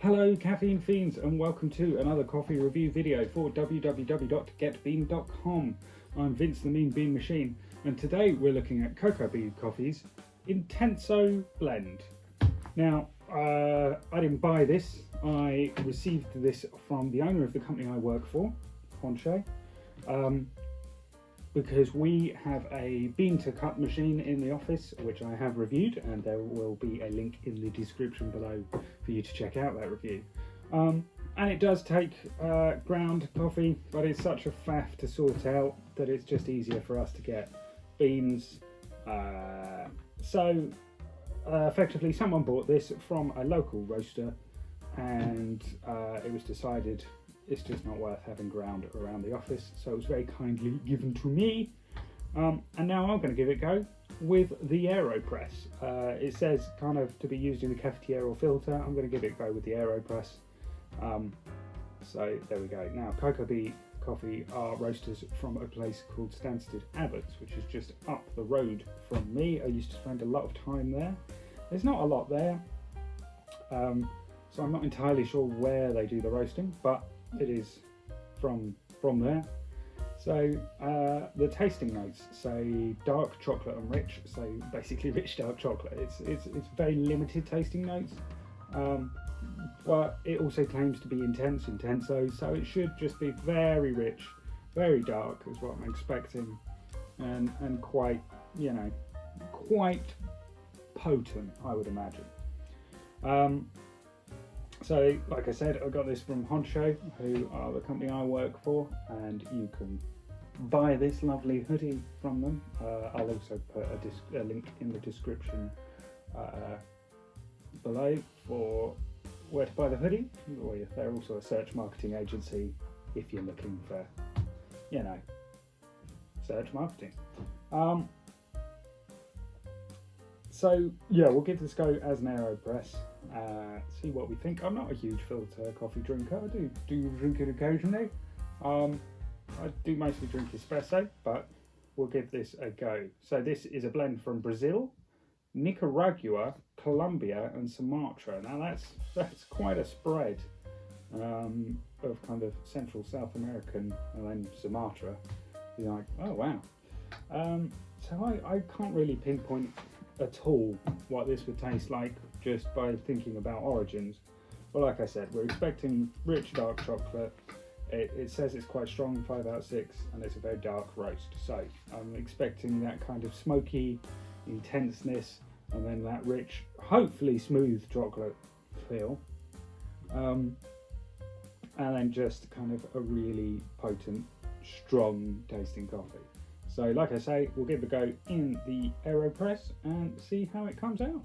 Hello caffeine fiends and welcome to another coffee review video for www.getbean.com. I'm Vince the Mean Bean Machine and today we're looking at Kokebi Coffee's Intenso blend. Now I didn't buy this, I received this from the owner of the company I work for, Honshe, because we have a bean to cup machine in the office which I have reviewed, and there will be a link in the description below for you to check out that review. And it does take ground coffee, but it's such a faff to sort out that it's just easier for us to get beans. So effectively someone bought this from a local roaster, and it was decided it's just not worth having ground around the office, so it was very kindly given to me, and now I'm going to give it a go with the Aeropress. It says kind of to be used in the cafetiere or filter. I'm going to give it a go with the Aeropress. So there we go. Now Kokebi Coffee are roasters from a place called Stanstead, Abbotts, which is just up the road from me. I used to spend a lot of time there. There's not a lot there, so I'm not entirely sure where they do the roasting, but it is from there. So the tasting notes say dark chocolate and rich, so basically rich dark chocolate. It's very limited tasting notes, but it also claims to be intenso, so it should just be very rich, very dark is what I'm expecting, and quite, you know, quite potent, I would imagine. So, like I said, I got this from Honshe, who are the company I work for, and you can buy this lovely hoodie from them. I'll also put a link in the description below for where to buy the hoodie. Or they're also a search marketing agency if you're looking for, you know, search marketing. So yeah, we'll give this a go as an Aeropress, see what we think. I'm not a huge filter coffee drinker. I do drink it occasionally. I do mostly drink espresso, but we'll give this a go. So this is a blend from Brazil, Nicaragua, Colombia and Sumatra. Now that's quite a spread of kind of Central South American, and then Sumatra. You're like, oh wow. So I can't really pinpoint at all what this would taste like just by thinking about origins. But like I said, we're expecting rich dark chocolate. It says it's quite strong, 5 out of 6, and it's a very dark roast. So I'm expecting that kind of smoky intenseness, and then that rich, hopefully smooth chocolate feel. And then just kind of a really potent, strong tasting coffee. So like I say, we'll give it a go in the Aeropress and see how it comes out.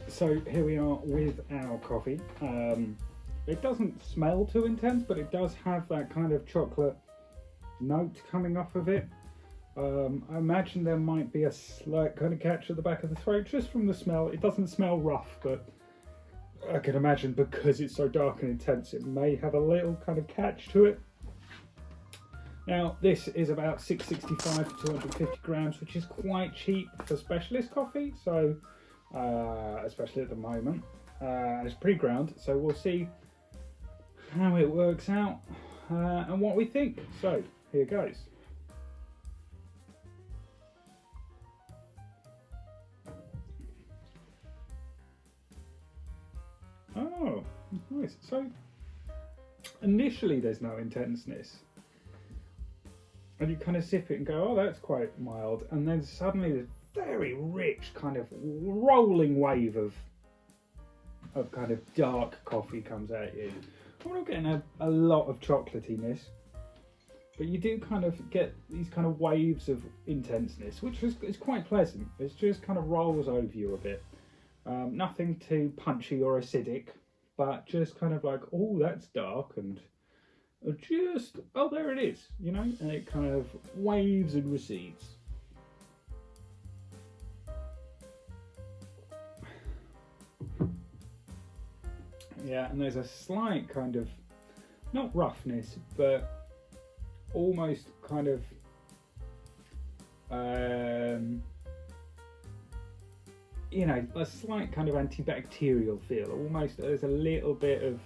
So here we are with our coffee. It doesn't smell too intense, but it does have that kind of chocolate note coming off of it. I imagine there might be a slight kind of catch at the back of the throat just from the smell. It doesn't smell rough, but I can imagine because it's so dark and intense, it may have a little kind of catch to it. Now this is about 665 to 250 grams, which is quite cheap for specialist coffee. So especially at the moment, it's pre-ground, so we'll see how it works out and what we think. So here goes. Oh, nice. So initially there's no intenseness, and you kind of sip it and go, oh, that's quite mild, and then suddenly there's very rich kind of rolling wave of kind of dark coffee comes at you. I'm not getting a lot of chocolatiness. but you do kind of get these kind of waves of intenseness, which is quite pleasant. It just kind of rolls over you a bit. Nothing too punchy or acidic, but just kind of like, oh, that's dark, and just, oh, there it is, you know, and it kind of waves and recedes. Yeah, and there's a slight kind of, not roughness, but almost kind of you know, a slight kind of antibacterial feel. Almost there's a little bit of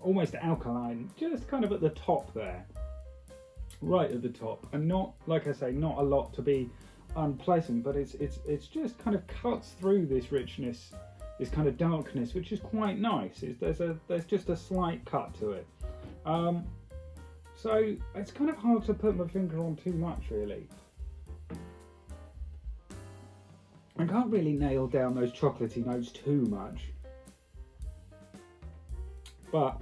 almost alkaline, just kind of at the top there, right at the top, and not, like I say, not a lot to be unpleasant, but it's just kind of cuts through this richness, this kind of darkness, which is quite nice. There's just a slight cut to it. So it's kind of hard to put my finger on too much, really. I can't really nail down those chocolatey notes too much, but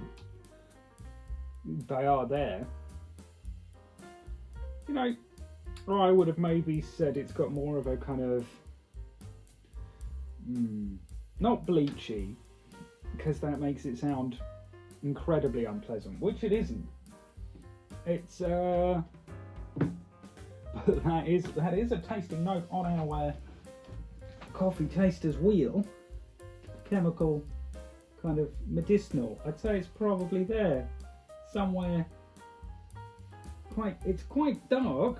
they are there. You know, I would have maybe said it's got more of a kind of not bleachy, because that makes it sound incredibly unpleasant, which it isn't. It's but that is a tasting note on our coffee taster's wheel. Chemical, kind of medicinal. I'd say it's probably there somewhere. It's quite dark,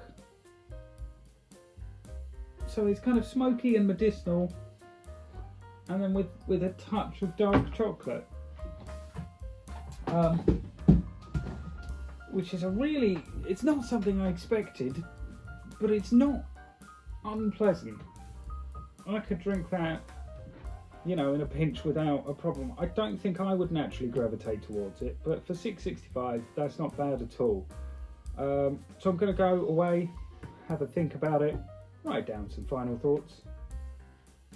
so it's kind of smoky and medicinal, and then with a touch of dark chocolate, which is it's not something I expected, but it's not unpleasant. I could drink that, you know, in a pinch without a problem. I don't think I would naturally gravitate towards it, but for $6.65, that's not bad at all. So I'm going to go away, have a think about it, write down some final thoughts,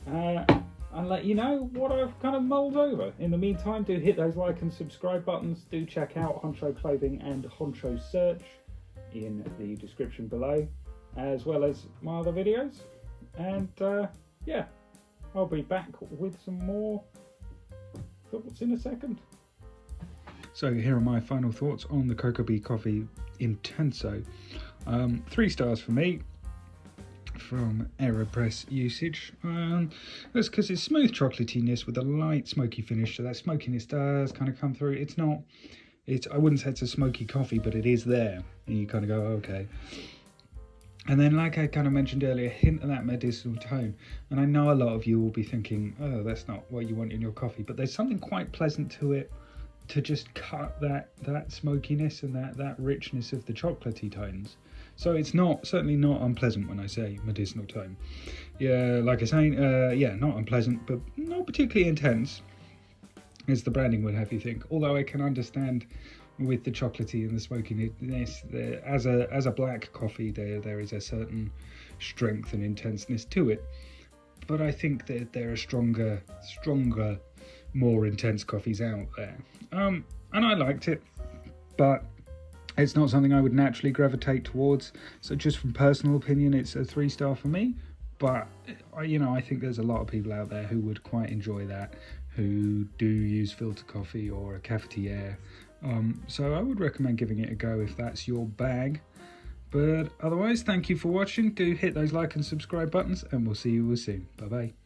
and let you know what I've kind of mulled over. In the meantime, do hit those like and subscribe buttons. Do check out Honcho Clothing and Honcho Search in the description below, as well as my other videos. And yeah, I'll be back with some more thoughts in a second. So here are my final thoughts on the Kokebi Coffee Intenso. 3 stars for me from Aeropress usage. That's because it's smooth chocolatiness with a light smoky finish, so that smokiness does kind of come through. I wouldn't say it's a smoky coffee, but it is there, and you kind of go, okay. And then, like I kind of mentioned earlier, a hint of that medicinal tone. And I know a lot of you will be thinking, oh, that's not what you want in your coffee, but there's something quite pleasant to it, to just cut that smokiness and that richness of the chocolatey tones. So it's certainly not unpleasant when I say medicinal tone. Yeah, like I say, yeah, not unpleasant, but not particularly intense, as the branding would have you think. Although I can understand with the chocolatey and the smokiness, as a black coffee, there is a certain strength and intenseness to it. But I think that there are stronger, more intense coffees out there. And I liked it, but it's not something I would naturally gravitate towards. So just from personal opinion, it's a 3-star for me. But, you know, I think there's a lot of people out there who would quite enjoy that, who do use filter coffee or a cafetiere. So I would recommend giving it a go if that's your bag. But otherwise, thank you for watching. Do hit those like and subscribe buttons, and we'll see you all soon. Bye bye.